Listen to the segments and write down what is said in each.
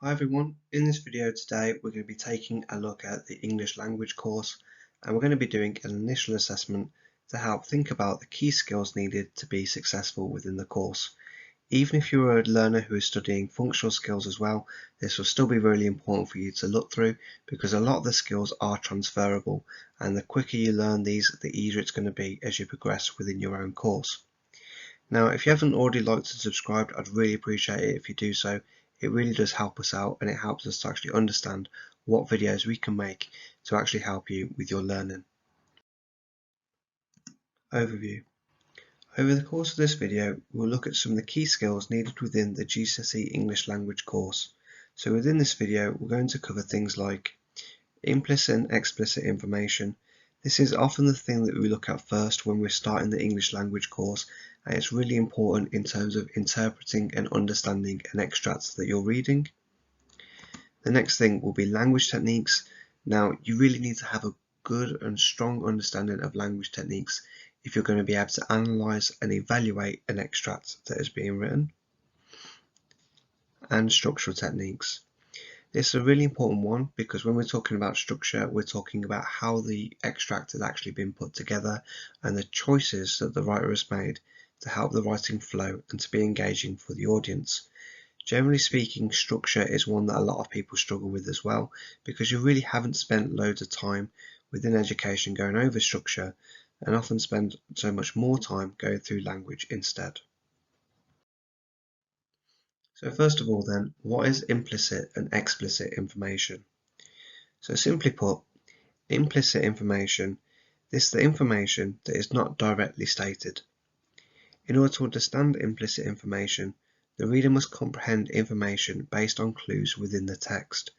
Hi everyone, in this video today we're going to be taking a look at the English language course and we're going to be doing an initial assessment to help think about the key skills needed to be successful within the course. Even if you're a learner who is studying functional skills as well, this will still be really important for you to look through because a lot of the skills are transferable and the quicker you learn these, the easier it's going to be as you progress within your own course. Now, if you haven't already liked and subscribed, I'd really appreciate it if you do so. It really does help us out and it helps us to actually understand what videos we can make to actually help you with your learning. Overview. Over the course of this video, we'll look at some of the key skills needed within the GCSE English language course. So within this video, we're going to cover things like implicit and explicit information. This is often the thing that we look at first when we're starting the English language course, and it's really important in terms of interpreting and understanding an extract that you're reading. The next thing will be language techniques. Now, you really need to have a good and strong understanding of language techniques if you're going to be able to analyse and evaluate an extract that is being written. And structural techniques. This is a really important one because when we're talking about structure, we're talking about how the extract has actually been put together and the choices that the writer has made to help the writing flow and to be engaging for the audience. Generally speaking, structure is one that a lot of people struggle with as well because you really haven't spent loads of time within education going over structure and often spend so much more time going through language instead. So first of all then, what is implicit and explicit information? So simply put, implicit information, this is the information that is not directly stated. In order to understand implicit information, the reader must comprehend information based on clues within the text.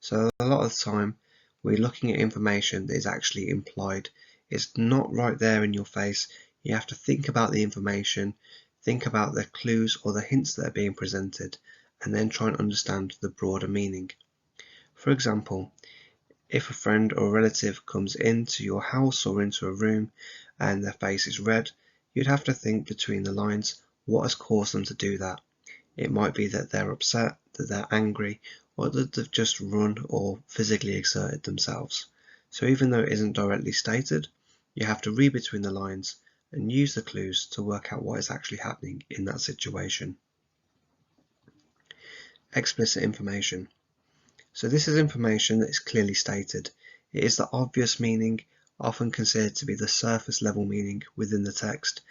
So a lot of the time we're looking at information that is actually implied. It's not right there in your face. You have to think about the information, think about the clues or the hints that are being presented, and then try and understand the broader meaning. For example, if a friend or relative comes into your house or into a room and their face is red, you'd have to think between the lines what has caused them to do that. It might be that they're upset, that they're angry, or that they've just run or physically exerted themselves. So even though it isn't directly stated, you have to read between the lines and use the clues to work out what is actually happening in that situation. Explicit information. So this is information that is clearly stated. It is the obvious meaning, often considered to be the surface level meaning within the text.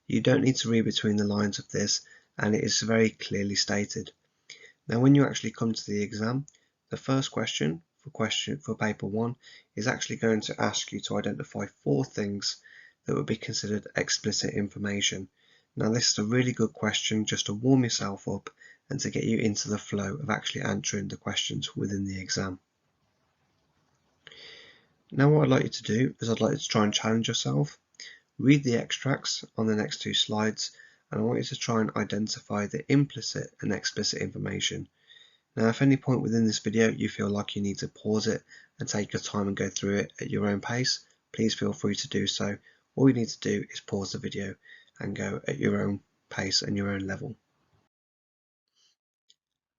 You don't need to read between the lines of this, and it is very clearly stated. Now when you actually come to the exam, the first question for paper 1 is actually going to ask you to identify 4 things that would be considered explicit information. Now this is a really good question just to warm yourself up and to get you into the flow of actually answering the questions within the exam. Now what I'd like you to do is I'd like you to try and challenge yourself. Read the extracts on the next 2 slides and I want you to try and identify the implicit and explicit information. Now if at any point within this video you feel like you need to pause it and take your time and go through it at your own pace, please feel free to do so. All you need to do is pause the video and go at your own pace and your own level.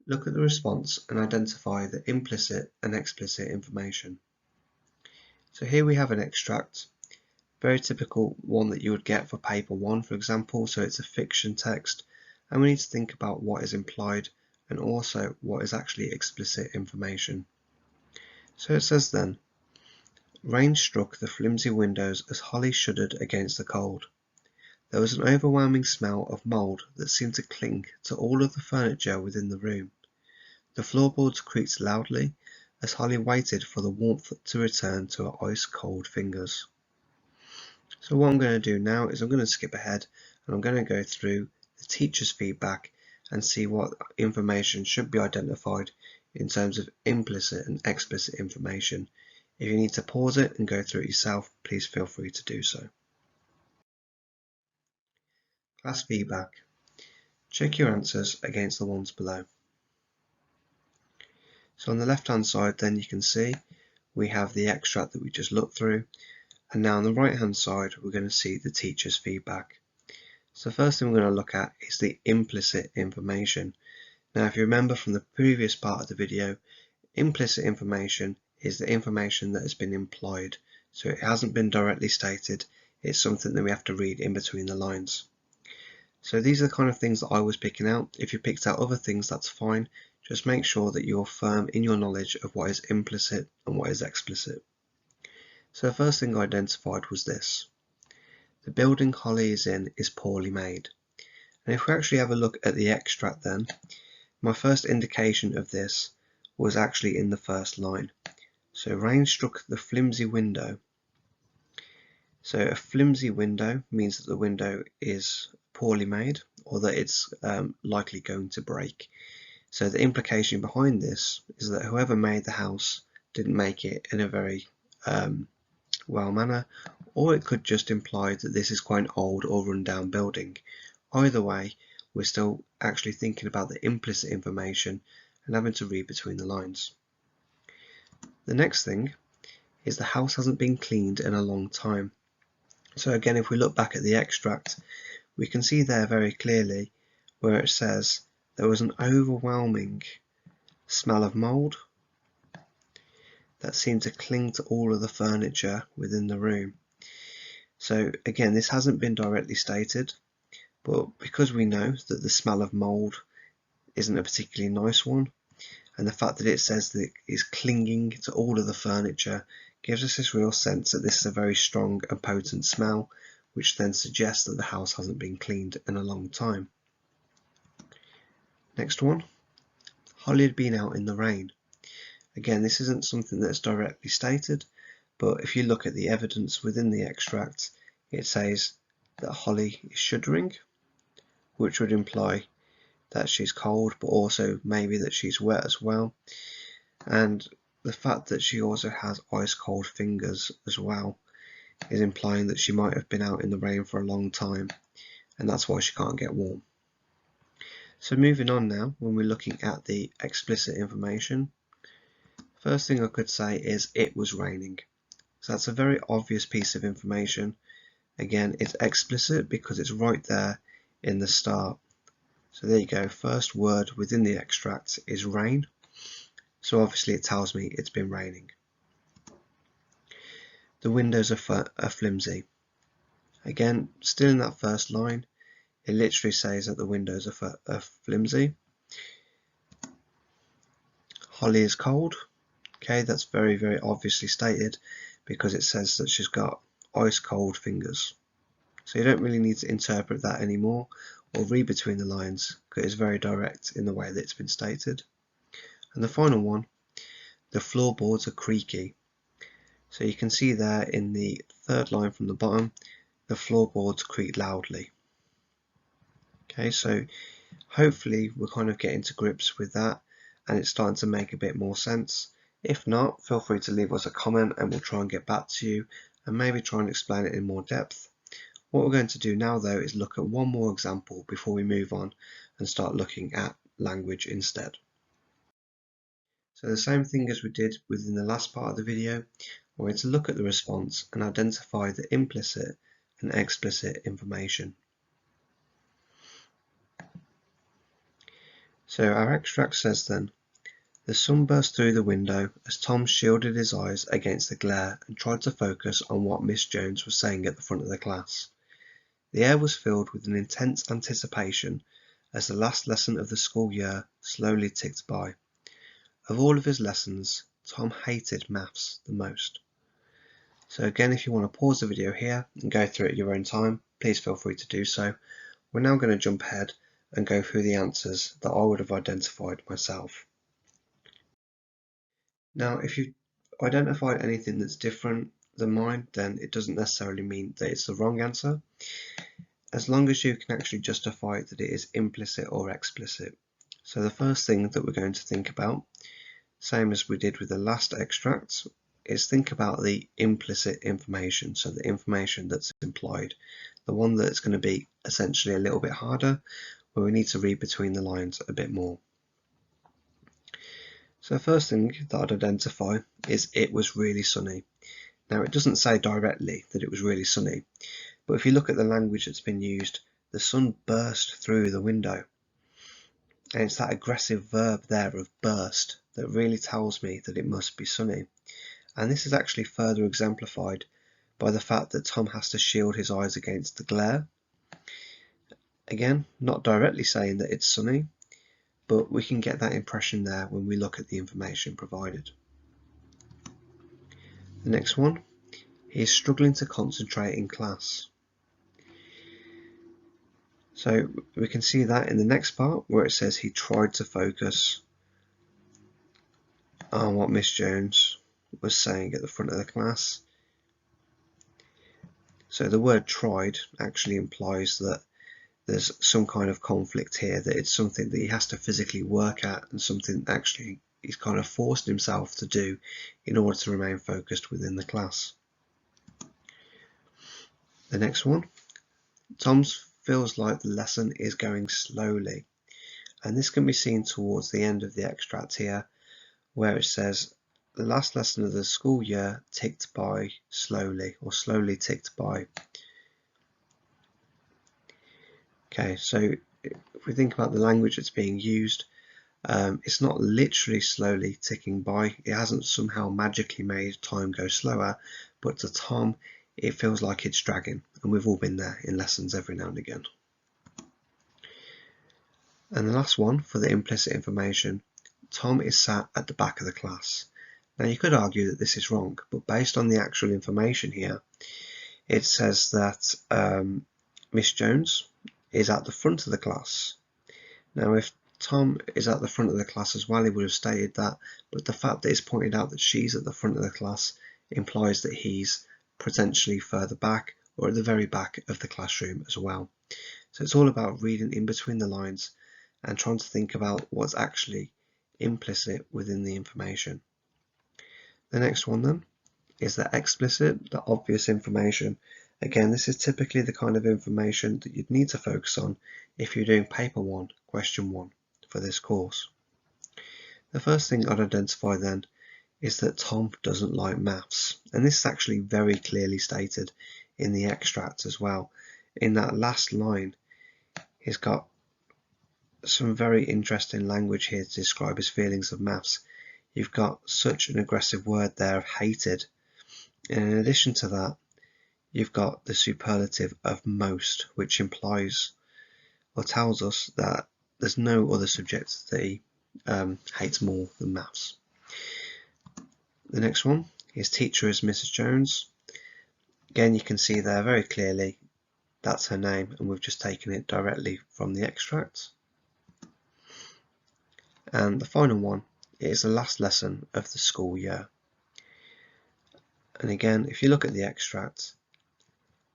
Look at the response and identify the implicit and explicit information. So here we have an extract, very typical one that you would get for paper 1 for example, so it's a fiction text and we need to think about what is implied and also what is actually explicit information. So it says then, rain struck the flimsy windows as Holly shuddered against the cold. There was an overwhelming smell of mould that seemed to cling to all of the furniture within the room. The floorboards creaked loudly as Holly waited for the warmth to return to her ice-cold fingers. So what I'm going to do now is I'm going to skip ahead and I'm going to go through the teacher's feedback and see what information should be identified in terms of implicit and explicit information. If you need to pause it and go through it yourself, please feel free to do so. Class feedback. Check your answers against the ones below. So on the left hand side then you can see we have the extract that we just looked through, and now on the right hand side we're going to see the teacher's feedback. So the first thing we're going to look at is the implicit information. Now, if you remember from the previous part of the video, implicit information is the information that has been implied. So it hasn't been directly stated, it's something that we have to read in between the lines. So these are the kind of things that I was picking out. If you picked out other things, that's fine. Just make sure that you're firm in your knowledge of what is implicit and what is explicit. So the first thing I identified was this. The building Holly is in is poorly made. And if we actually have a look at the extract then, my first indication of this was actually in the first line. So rain struck the flimsy window. So a flimsy window means that the window is poorly made, or that it's likely going to break. So the implication behind this is that whoever made the house didn't make it in a very well manner, or it could just imply that this is quite an old or run down building. Either way, we're still actually thinking about the implicit information and having to read between the lines. The next thing is the house hasn't been cleaned in a long time. So again, if we look back at the extract, we can see there very clearly where it says there was an overwhelming smell of mould that seemed to cling to all of the furniture within the room. So again, this hasn't been directly stated, but because we know that the smell of mould isn't a particularly nice one, and the fact that it says that it is clinging to all of the furniture gives us this real sense that this is a very strong and potent smell, which then suggests that the house hasn't been cleaned in a long time. Next one, Holly had been out in the rain. Again, this isn't something that's directly stated, but if you look at the evidence within the extract, it says that Holly is shuddering, which would imply that she's cold, but also maybe that she's wet as well. And the fact that she also has ice cold fingers as well is implying that she might have been out in the rain for a long time, and that's why she can't get warm. So moving on now, when we're looking at the explicit information, first thing I could say is it was raining. So that's a very obvious piece of information. Again, it's explicit because it's right there in the start. So there you go, first word within the extract is rain. So obviously it tells me it's been raining. The windows are flimsy. Again, still in that first line, it literally says that the windows are flimsy. Holly is cold. Okay, that's very, very obviously stated because it says that she's got ice cold fingers. So you don't really need to interpret that anymore or read between the lines because it's very direct in the way that it's been stated. And the final one, the floorboards are creaky. So you can see there in the third line from the bottom, the floorboards creak loudly. Okay, so hopefully we're kind of getting to grips with that and it's starting to make a bit more sense. If not, feel free to leave us a comment and we'll try and get back to you and maybe try and explain it in more depth. What we're going to do now though is look at one more example before we move on and start looking at language instead. So the same thing as we did within the last part of the video, we're going to look at the response and identify the implicit and explicit information. So our extract says then, the sun burst through the window as Tom shielded his eyes against the glare and tried to focus on what Miss Jones was saying at the front of the class. The air was filled with an intense anticipation as the last lesson of the school year slowly ticked by. Of all of his lessons, Tom hated maths the most. So again, if you want to pause the video here and go through it at your own time, please feel free to do so. We're now going to jump ahead and go through the answers that I would have identified myself. Now, if you've identified anything that's different than mine, then it doesn't necessarily mean that it's the wrong answer, as long as you can actually justify that it is implicit or explicit. So the first thing that we're going to think about, same as we did with the last extract, is think about the implicit information, so the information that's implied, the one that's going to be essentially a little bit harder, where we need to read between the lines a bit more. So the first thing that I'd identify is it was really sunny. Now it doesn't say directly that it was really sunny, but if you look at the language that's been used, the sun burst through the window. And it's that aggressive verb there of burst that really tells me that it must be sunny. And this is actually further exemplified by the fact that Tom has to shield his eyes against the glare. Again, not directly saying that it's sunny, but we can get that impression there when we look at the information provided. The next one, he is struggling to concentrate in class. So we can see that in the next part where it says he tried to focus on what Miss Jones was saying at the front of the class. So the word tried actually implies that there's some kind of conflict here, that it's something that he has to physically work at and something actually he's kind of forced himself to do in order to remain focused within the class. The next one, Tom feels like the lesson is going slowly, and this can be seen towards the end of the extract here where it says the last lesson of the school year ticked by slowly, or slowly ticked by. Okay, so if we think about the language that's being used, it's not literally slowly ticking by. It hasn't somehow magically made time go slower, but to Tom it feels like it's dragging, and we've all been there in lessons every now and again. And the last one for the implicit information, Tom is sat at the back of the class. Now you could argue that this is wrong, but based on the actual information here, it says that Miss Jones is at the front of the class. Now if Tom is at the front of the class as well, he would have stated that, but the fact that it's pointed out that she's at the front of the class implies that he's potentially further back or at the very back of the classroom as well. So it's all about reading in between the lines and trying to think about what's actually implicit within the information. The next one then is the explicit, the obvious information. Again, this is typically the kind of information that you'd need to focus on if you're doing paper 1, question 1 for this course. The first thing I'd identify then is that Tom doesn't like maths, and this is actually very clearly stated in the extract as well. In that last line, he's got some very interesting language here to describe his feelings of maths. You've got such an aggressive word there of hated, and in addition to that, you've got the superlative of most, which implies or tells us that there's no other subject that he hates more than maths. The next one, his teacher is Mrs. Jones. Again, you can see there very clearly that's her name, and we've just taken it directly from the extract. And the final one is the last lesson of the school year. And again, if you look at the extract,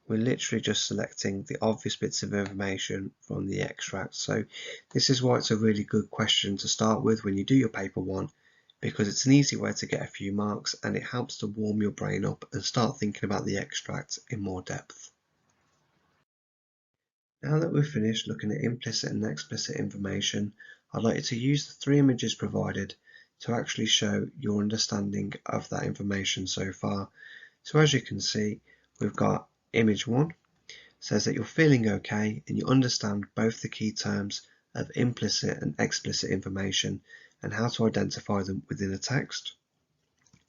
we're literally just selecting the obvious bits of information from the extract. So this is why it's a really good question to start with when you do your paper 1, because it's an easy way to get a few marks and it helps to warm your brain up and start thinking about the extract in more depth. Now that we've finished looking at implicit and explicit information, I'd like you to use the 3 images provided to actually show your understanding of that information so far. So as you can see, we've got image 1, says that you're feeling okay and you understand both the key terms of implicit and explicit information and how to identify them within a text.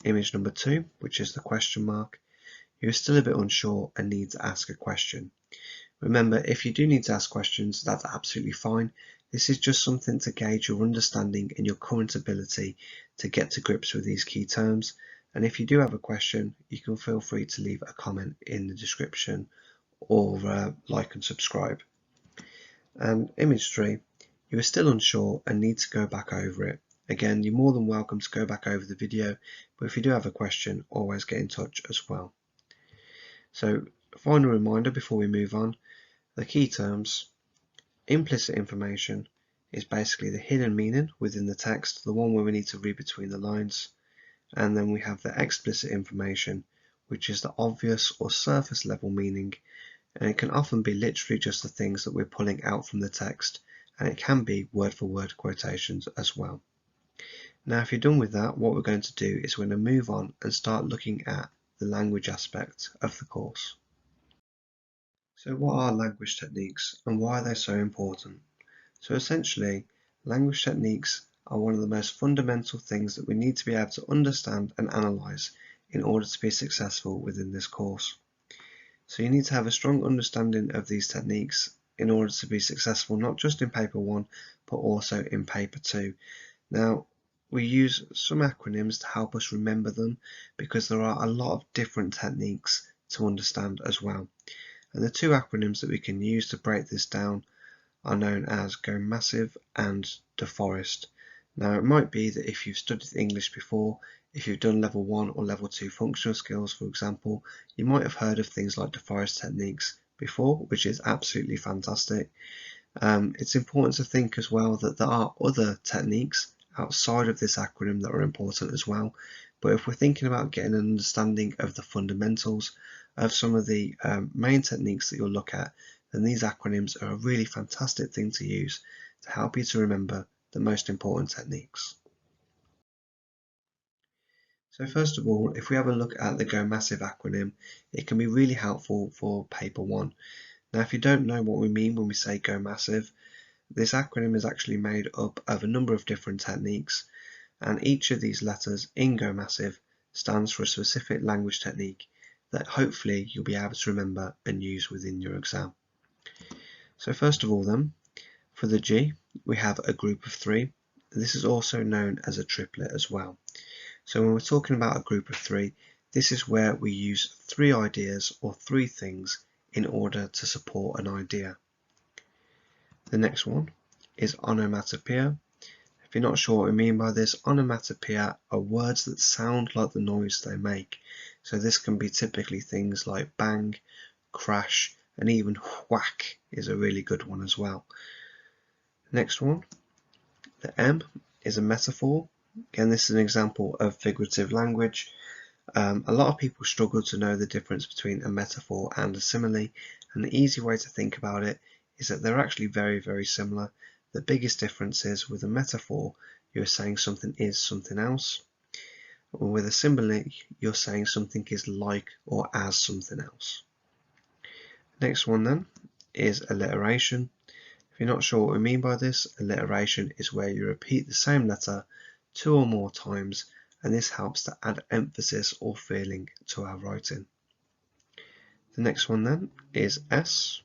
Image number 2, which is the question mark, you're still a bit unsure and need to ask a question. Remember, if you do need to ask questions, that's absolutely fine. This is just something to gauge your understanding and your current ability to get to grips with these key terms. And if you do have a question, you can feel free to leave a comment in the description or like and subscribe. And image 3, you are still unsure and need to go back over it. Again, you're more than welcome to go back over the video, but if you do have a question, always get in touch as well. So, final reminder before we move on, the key terms. Implicit information is basically the hidden meaning within the text, the one where we need to read between the lines. And then we have the explicit information, which is the obvious or surface level meaning, and it can often be literally just the things that we're pulling out from the text, and it can be word for word quotations as well. Now if you're done with that, what we're going to do is we're going to move on and start looking at the language aspect of the course. So what are language techniques and why are they so important? So essentially, Language techniques are one of the most fundamental things that we need to be able to understand and analyse in order to be successful within this course. So you need to have a strong understanding of these techniques in order to be successful, not just in paper 1 but also in paper 2. Now, we use some acronyms to help us remember them because there are a lot of different techniques to understand as well. And the two acronyms that we can use to break this down are known as Go Massive and Deforest. Now, it might be that if you've studied English before, if you've done level 1 or level 2 functional skills, for example, you might have heard of things like Deforest techniques before, which is absolutely fantastic. It's important to think as well that there are other techniques outside of this acronym that are important as well. But if we're thinking about getting an understanding of the fundamentals of some of the main techniques that you'll look at, then these acronyms are a really fantastic thing to use to help you to remember the most important techniques. So first of all, if we have a look at the Go Massive acronym, it can be really helpful for paper 1. Now, if you don't know what we mean when we say Go Massive, this acronym is actually made up of a number of different techniques, and each of these letters in Go Massive stands for a specific language technique that hopefully you'll be able to remember and use within your exam. So first of all then, for the G, we have a group of 3. This is also known as a triplet as well. So when we're talking about a group of 3, this is where we use 3 ideas or 3 things in order to support an idea. The next one is onomatopoeia. If you're not sure what I mean by this, onomatopoeia are words that sound like the noise they make. So this can be typically things like bang, crash, and even whack is a really good one as well. Next one, the M is a metaphor. Again, this is an example of figurative language. A lot of people struggle to know the difference between a metaphor and a simile, and the easy way to think about it is that they're actually very, very similar. The biggest difference is with a metaphor, you're saying something is something else. Or with a simile, you're saying something is like or as something else. Next one then is alliteration. If you're not sure what we mean by this, alliteration is where you repeat the same letter 2 or more times, and this helps to add emphasis or feeling to our writing. The next one then is S,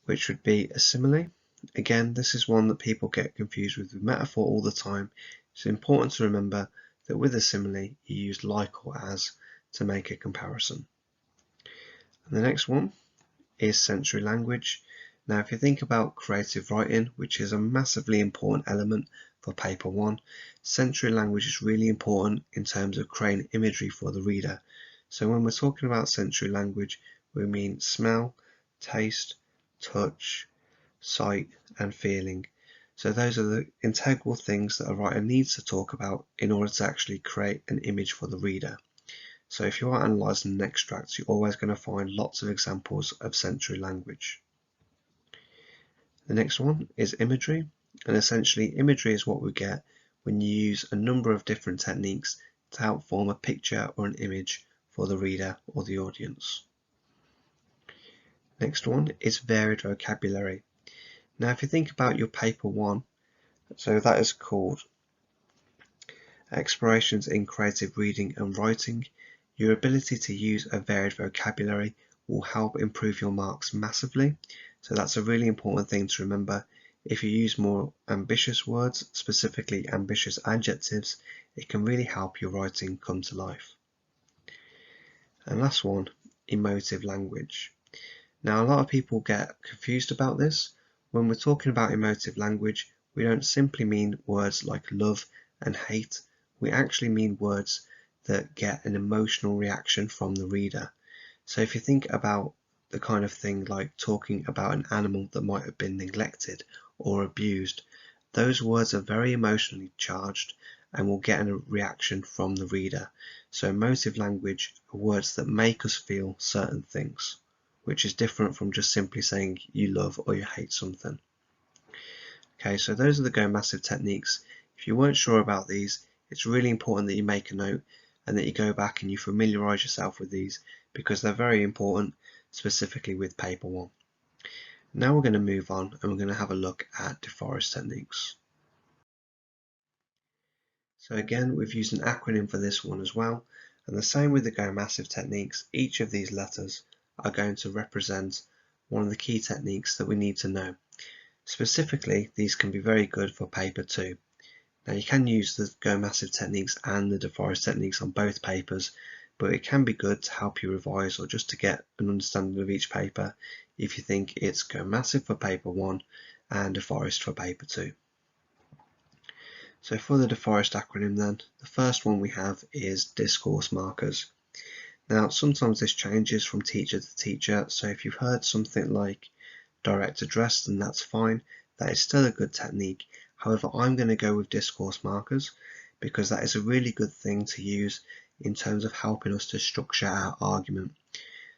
which would be a simile. Again, this is one that people get confused with metaphor all the time. It's important to remember that with a simile, you use like or as to make a comparison. And the next one is sensory language. Now, if you think about creative writing, which is a massively important element for paper 1, sensory language is really important in terms of creating imagery for the reader. So when we're talking about sensory language, we mean smell, taste, touch, sight, and feeling. So those are the integral things that a writer needs to talk about in order to actually create an image for the reader. So if you are analysing an extract, you're always going to find lots of examples of sensory language. The next one is imagery, and essentially imagery is what we get when you use a number of different techniques to help form a picture or an image for the reader or the audience. Next one is varied vocabulary. Now, if you think about your paper 1, so that is called Explorations in Creative Reading and Writing, your ability to use a varied vocabulary will help improve your marks massively. So that's a really important thing to remember. If you use more ambitious words, specifically ambitious adjectives, it can really help your writing come to life. And last one, emotive language. Now, a lot of people get confused about this. When we're talking about emotive language, we don't simply mean words like love and hate. We actually mean words that get an emotional reaction from the reader. So if you think about the kind of thing like talking about an animal that might have been neglected or abused, those words are very emotionally charged and will get a reaction from the reader. So emotive language are words that make us feel certain things, which is different from just simply saying you love or you hate something. Okay, so those are the Go Massive techniques. If you weren't sure about these, it's really important that you make a note and that you go back and you familiarise yourself with these because they're very important, specifically with paper 1. Now we're going to move on and we're going to have a look at Deforest techniques. So again, we've used an acronym for this one as well, and the same with the Go Massive techniques. Each of these letters are going to represent one of the key techniques that we need to know. Specifically, these can be very good for paper 2. Now you can use the Go Massive techniques and the Deforest techniques on both papers, but it can be good to help you revise or just to get an understanding of each paper if you think it's Go Massive for paper 1 and Deforest for paper 2. So for the Deforest acronym then, the first one we have is discourse markers. Now sometimes this changes from teacher to teacher, so if you've heard something like direct address, then that's fine. That is still a good technique. However, I'm going to go with discourse markers because that is a really good thing to use in terms of helping us to structure our argument.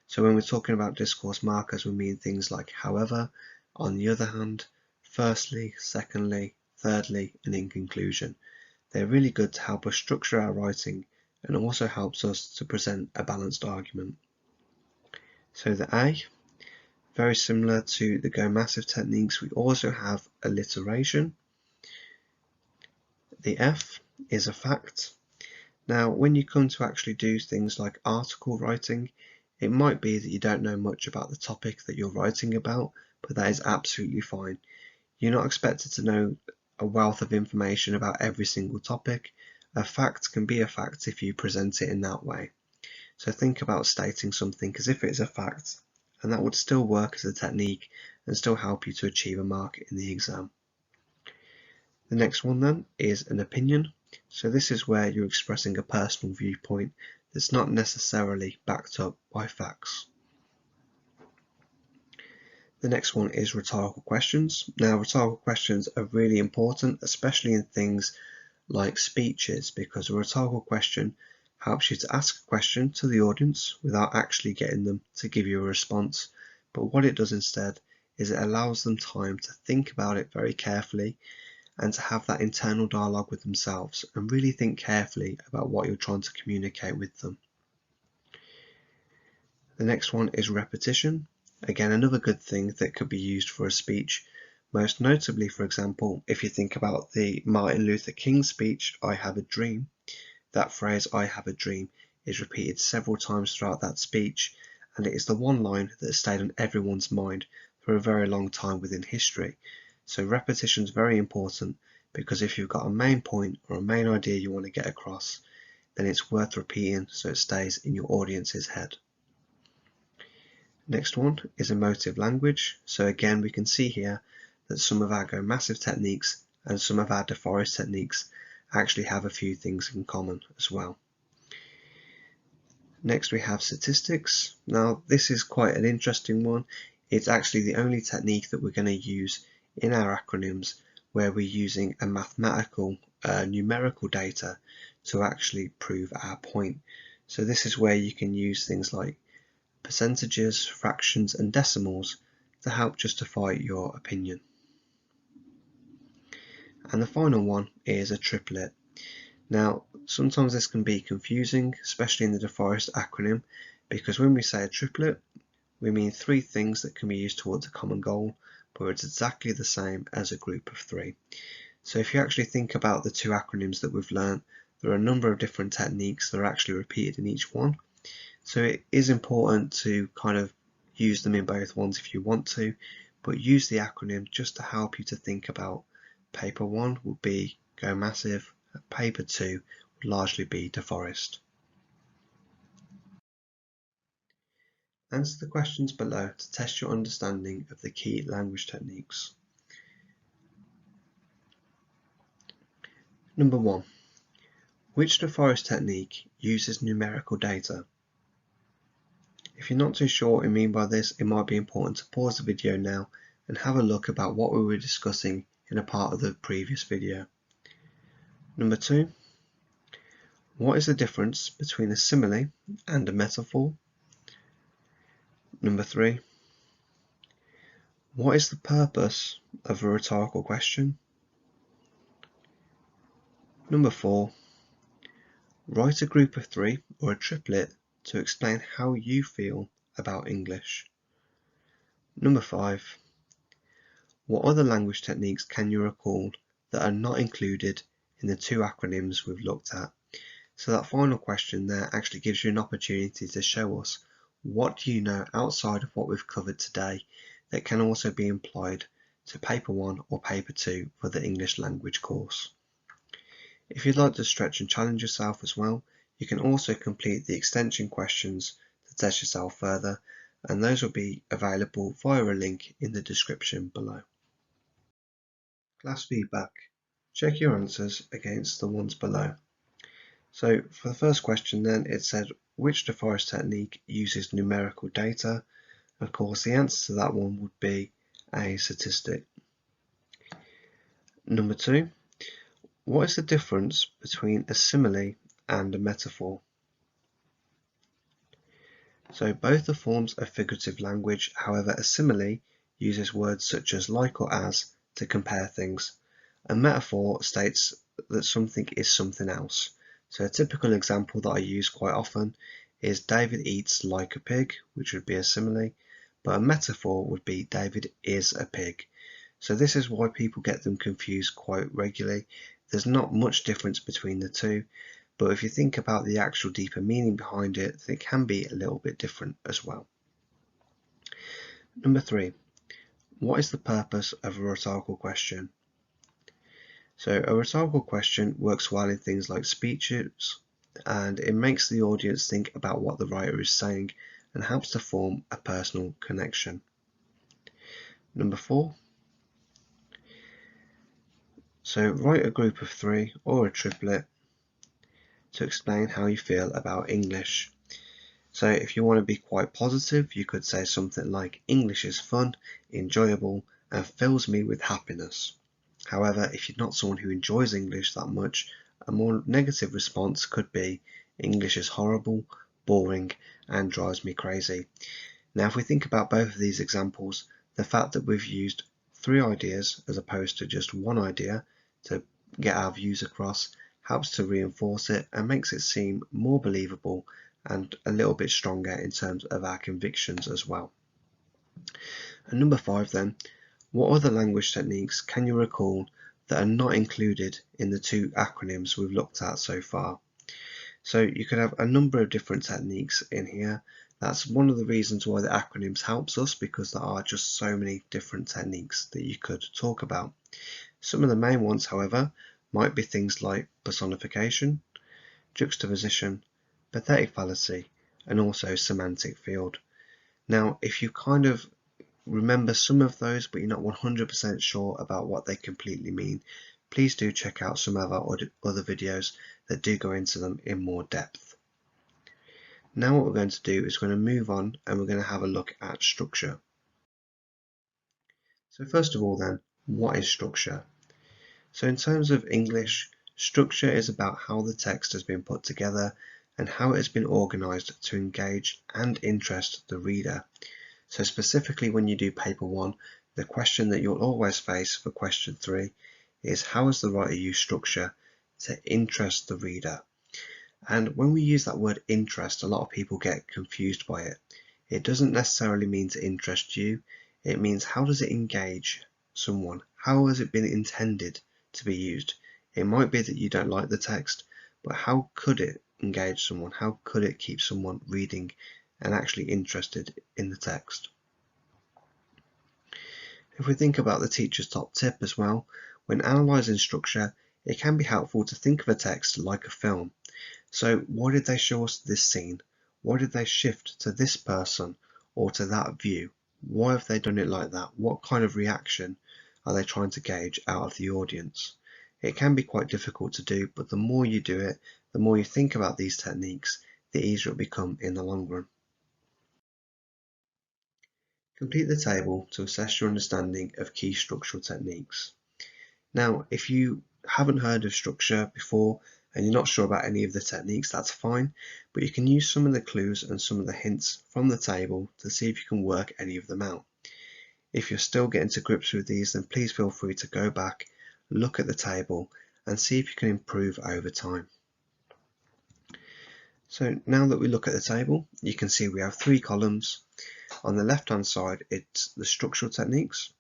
So when we're talking about discourse markers, we mean things like however, on the other hand, firstly, secondly, thirdly, and in conclusion. They're really good to help us structure our writing and also helps us to present a balanced argument. So the A, very similar to the Go Massive techniques, we also have alliteration. The F is a fact. Now, when you come to actually do things like article writing, it might be that you don't know much about the topic that you're writing about, but that is absolutely fine. You're not expected to know a wealth of information about every single topic. A fact can be a fact if you present it in that way. So think about stating something as if it's a fact, and that would still work as a technique and still help you to achieve a mark in the exam. The next one then is an opinion. So this is where you're expressing a personal viewpoint that's not necessarily backed up by facts. The next one is rhetorical questions. Now, rhetorical questions are really important, especially in things like speeches, because a rhetorical question helps you to ask a question to the audience without actually getting them to give you a response. But what it does instead is it allows them time to think about it very carefully and to have that internal dialogue with themselves and really think carefully about what you're trying to communicate with them. The next one is repetition. Again, another good thing that could be used for a speech. Most notably, for example, if you think about the Martin Luther King speech, I have a dream, that phrase, I have a dream, is repeated several times throughout that speech, and it is the one line that has stayed on everyone's mind for a very long time within history. So repetition is very important because if you've got a main point or a main idea you want to get across, then it's worth repeating so it stays in your audience's head. Next one is emotive language. So again, we can see here that some of our Go Massive techniques and some of our Deforest techniques actually have a few things in common as well. Next we have statistics. Now this is quite an interesting one. It's actually the only technique that we're going to use in our acronyms where we're using a mathematical numerical data to actually prove our point. So this is where you can use things like percentages, fractions and decimals to help justify your opinion. And the final one is a triplet. Now sometimes this can be confusing, especially in the Deforest acronym, because when we say a triplet we mean three things that can be used towards a common goal, but it's exactly the same as a group of three. So if you actually think about the two acronyms that we've learned, there are a number of different techniques that are actually repeated in each one. So it is important to kind of use them in both ones if you want to, but use the acronym just to help you to think about paper 1 would be Go Massive, paper 2 would largely be Deforest. Answer the questions below to test your understanding of the key language techniques. Number 1. Which Deforest technique uses numerical data? If you're not too sure what I mean by this, it might be important to pause the video now and have a look about what we were discussing in a part of the previous video. Number 2. What is the difference between a simile and a metaphor? Number 3. What is the purpose of a rhetorical question? Number 4. Write a group of 3 or a triplet to explain how you feel about English. Number 5. What other language techniques can you recall that are not included in the two acronyms we've looked at. So that final question there actually gives you an opportunity to show us what do you know outside of what we've covered today that can also be applied to paper 1 or paper 2 for the English language course. If you'd like to stretch and challenge yourself as well, you can also complete the extension questions to test yourself further, and those will be available via a link in the description below. Class feedback. Check your answers against the ones below. So for the first question then, it said which Deforest technique uses numerical data? Of course the answer to that one would be a statistic. Number 2, what is the difference between a simile and a metaphor? So both are forms of figurative language, however a simile uses words such as like or as to compare things. A metaphor states that something is something else. So a typical example that I use quite often is David eats like a pig, which would be a simile, but a metaphor would be David is a pig. So this is why people get them confused quite regularly. There's not much difference between the two, but if you think about the actual deeper meaning behind it, it can be a little bit different as well. Number 3, what is the purpose of a rhetorical question? So a rhetorical question works well in things like speeches, and it makes the audience think about what the writer is saying and helps to form a personal connection. Number 4, so write a group of 3 or a triplet to explain how you feel about English. So if you want to be quite positive, you could say something like English is fun, enjoyable, and fills me with happiness. However, if you're not someone who enjoys English that much, a more negative response could be English is horrible, boring, and drives me crazy. Now, if we think about both of these examples, the fact that we've used 3 ideas as opposed to just one idea to get our views across helps to reinforce it and makes it seem more believable and a little bit stronger in terms of our convictions as well. And number 5 then, what other language techniques can you recall that are not included in the 2 acronyms we've looked at so far? So you could have a number of different techniques in here. That's one of the reasons why the acronyms helps us, because there are just so many different techniques that you could talk about. Some of the main ones, however, might be things like personification, juxtaposition, pathetic fallacy, and also semantic field. Now, if you kind of remember some of those but you're not 100% sure about what they completely mean, please do check out some of our other videos that do go into them in more depth. Now what we're going to do is we're going to move on and we're going to have a look at structure. So first of all then, what is structure? So in terms of English, structure is about how the text has been put together and how it has been organised to engage and interest the reader. So specifically when you do paper 1, the question that you'll always face for question 3 is how has the writer used structure to interest the reader? And when we use that word interest, a lot of people get confused by it. It doesn't necessarily mean to interest you, it means how does it engage someone? How has it been intended to be used? It might be that you don't like the text, but how could it engage someone? How could it keep someone reading and actually interested in the text? If we think about the teacher's top tip as well, when analysing structure, it can be helpful to think of a text like a film. So why did they show us this scene? Why did they shift to this person or to that view? Why have they done it like that? What kind of reaction are they trying to gauge out of the audience? It can be quite difficult to do, but the more you do it, the more you think about these techniques, the easier it will become in the long run. Complete the table to assess your understanding of key structural techniques. Now, if you haven't heard of structure before and you're not sure about any of the techniques, that's fine, but you can use some of the clues and some of the hints from the table to see if you can work any of them out. If you're still getting to grips with these, then please feel free to go back, look at the table and see if you can improve over time. So now that we look at the table, you can see we have 3 columns. On the left hand side, it's the structural techniques.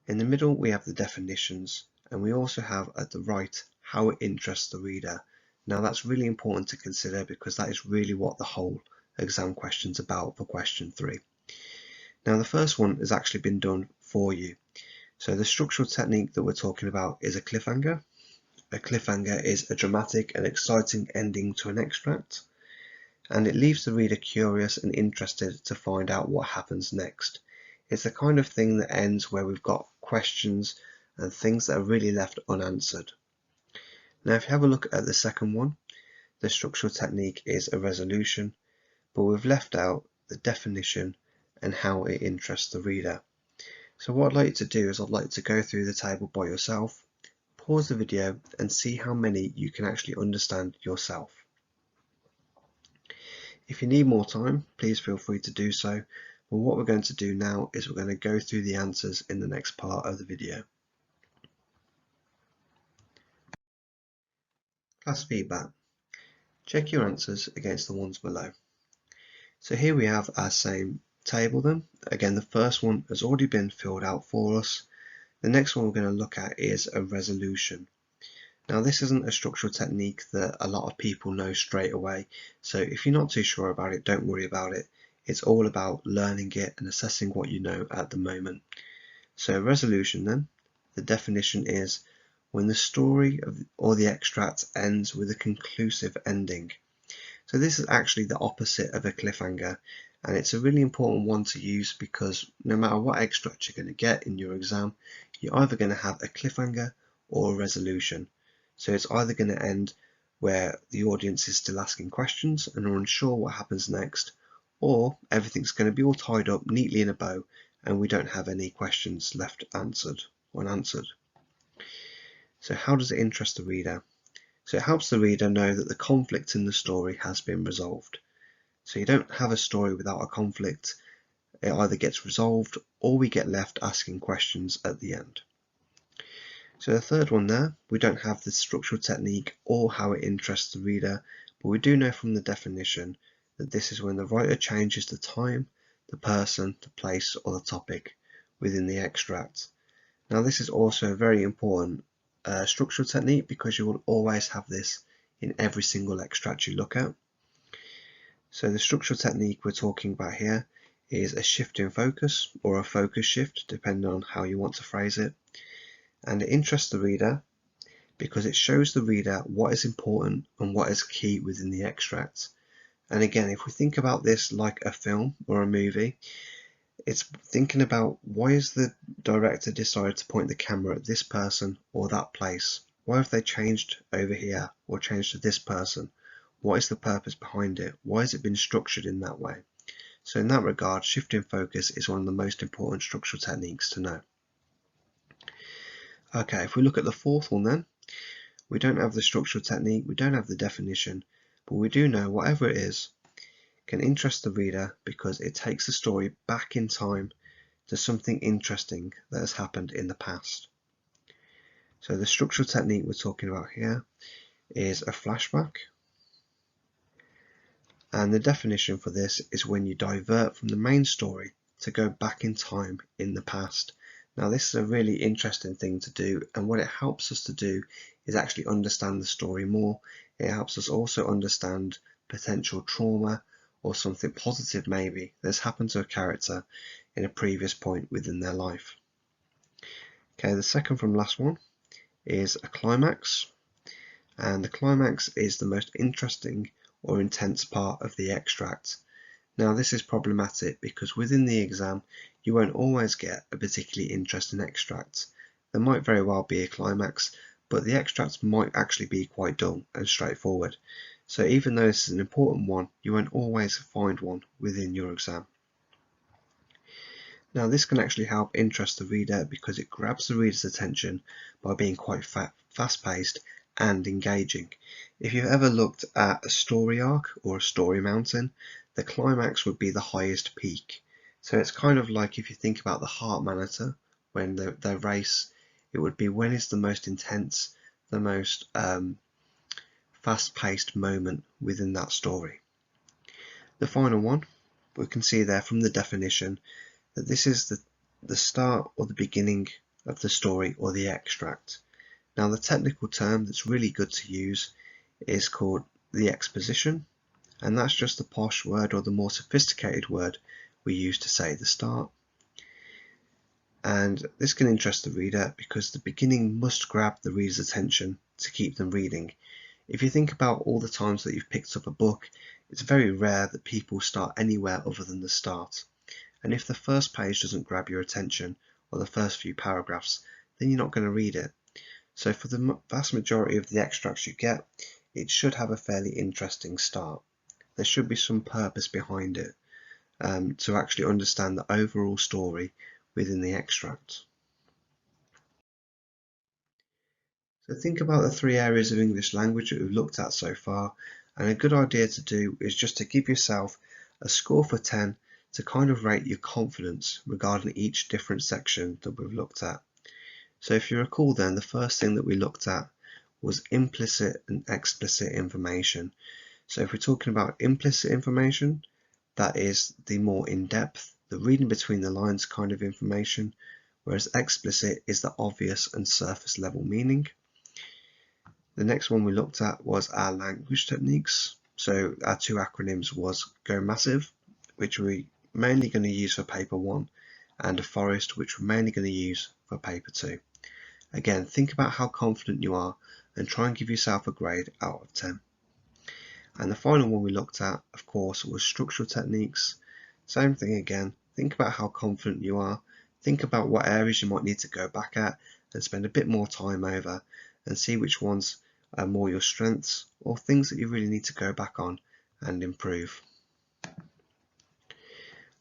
In the middle, we have the definitions, and we also have at the right how it interests the reader. Now that's really important to consider because that is really what the whole exam question's about for question 3. Now the first one has actually been done for you. So the structural technique that we're talking about is a cliffhanger. A cliffhanger is a dramatic and exciting ending to an extract, and it leaves the reader curious and interested to find out what happens next. It's the kind of thing that ends where we've got questions and things that are really left unanswered. Now if you have a look at the second one, the structural technique is a resolution, but we've left out the definition and how it interests the reader. So what I'd like you to do is I'd like to go through the table by yourself, pause the video and see how many you can actually understand yourself. If you need more time, please feel free to do so. But what we're going to do now is we're going to go through the answers in the next part of the video. Class feedback. Check your answers against the ones below. So here we have our same table then. Again, the first one has already been filled out for us. The next one we're going to look at is a resolution. Now this isn't a structural technique that a lot of people know straight away, so if you're not too sure about it, don't worry about it. It's all about learning it and assessing what you know at the moment. So resolution then, the definition is when the story or the extract ends with a conclusive ending. So this is actually the opposite of a cliffhanger, and it's a really important one to use because no matter what extract you're going to get in your exam, you're either going to have a cliffhanger or a resolution. So it's either going to end where the audience is still asking questions and are unsure what happens next, or everything's going to be all tied up neatly in a bow and we don't have any questions left unanswered. So how does it interest the reader? So it helps the reader know that the conflict in the story has been resolved. So you don't have a story without a conflict. It either gets resolved or we get left asking questions at the end. So the third one there, we don't have the structural technique or how it interests the reader, but we do know from the definition that this is when the writer changes the time, the person, the place or the topic within the extract. Now this is also a very important structural technique because you will always have this in every single extract you look at. So the structural technique we're talking about here is a shift in focus or a focus shift depending on how you want to phrase it. And it interests the reader because it shows the reader what is important and what is key within the extract. And again, if we think about this like a film or a movie, it's thinking about why has the director decided to point the camera at this person or that place? Why have they changed over here or changed to this person? What is the purpose behind it? Why has it been structured in that way? So in that regard, shifting focus is one of the most important structural techniques to know. Okay, if we look at the fourth one then, we don't have the structural technique, we don't have the definition, but we do know whatever it is can interest the reader because it takes the story back in time to something interesting that has happened in the past. So the structural technique we're talking about here is a flashback. And the definition for this is when you divert from the main story to go back in time in the past. Now this is a really interesting thing to do, and what it helps us to do is actually understand the story more. It helps us also understand potential trauma or something positive maybe that's happened to a character in a previous point within their life. Okay, the second from last one is a climax, and the climax is the most interesting or intense part of the extract. Now this is problematic because within the exam you won't always get a particularly interesting extract. There might very well be a climax, but the extracts might actually be quite dull and straightforward. So even though this is an important one, you won't always find one within your exam. Now this can actually help interest the reader because it grabs the reader's attention by being quite fast-paced and engaging. If you've ever looked at a story arc or a story mountain, the climax would be the highest peak. So it's kind of like if you think about the heart monitor, when they race, it would be when is the most intense, the most fast-paced moment within that story. The final one, we can see there from the definition that this is the start or the beginning of the story or the extract. Now the technical term that's really good to use is called the exposition, and that's just the posh word or the more sophisticated word we use to say the start. And this can interest the reader because the beginning must grab the reader's attention to keep them reading. If you think about all the times that you've picked up a book, it's very rare that people start anywhere other than the start. And if the first page doesn't grab your attention, or the first few paragraphs, then you're not going to read it. So for the vast majority of the extracts you get, it should have a fairly interesting start. There should be some purpose behind it to actually understand the overall story within the extract. So think about the three areas of English language that we've looked at so far, and a good idea to do is just to give yourself a score for 10 to kind of rate your confidence regarding each different section that we've looked at. So if you recall then, the first thing that we looked at was implicit and explicit information. So if we're talking about implicit information, that is the more in-depth, the reading between the lines kind of information, whereas explicit is the obvious and surface level meaning. The next one we looked at was our language techniques. So our two acronyms was Go Massive, which we're mainly going to use for paper 1, and Deforest, which we're mainly going to use for paper 2. Again, think about how confident you are and try and give yourself a grade out of 10. And the final one we looked at, of course, was structural techniques. Same thing again, think about how confident you are, think about what areas you might need to go back at and spend a bit more time over, and see which ones are more your strengths or things that you really need to go back on and improve.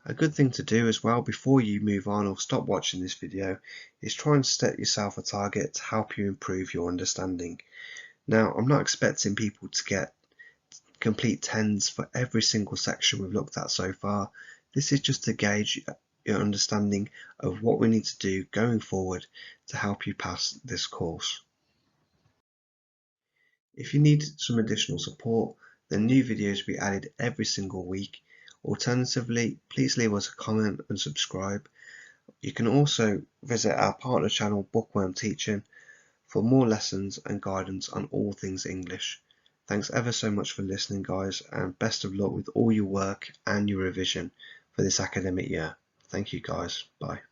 A good thing to do as well before you move on or stop watching this video is try and set yourself a target to help you improve your understanding. Now, I'm not expecting people to get complete 10s for every single section we've looked at so far. This is just to gauge your understanding of what we need to do going forward to help you pass this course. If you need some additional support, then new videos will be added every single week. Alternatively, please leave us a comment and subscribe. You can also visit our partner channel Bookworm Teaching for more lessons and guidance on all things English. Thanks ever so much for listening, guys, and best of luck with all your work and your revision for this academic year. Thank you, guys. Bye.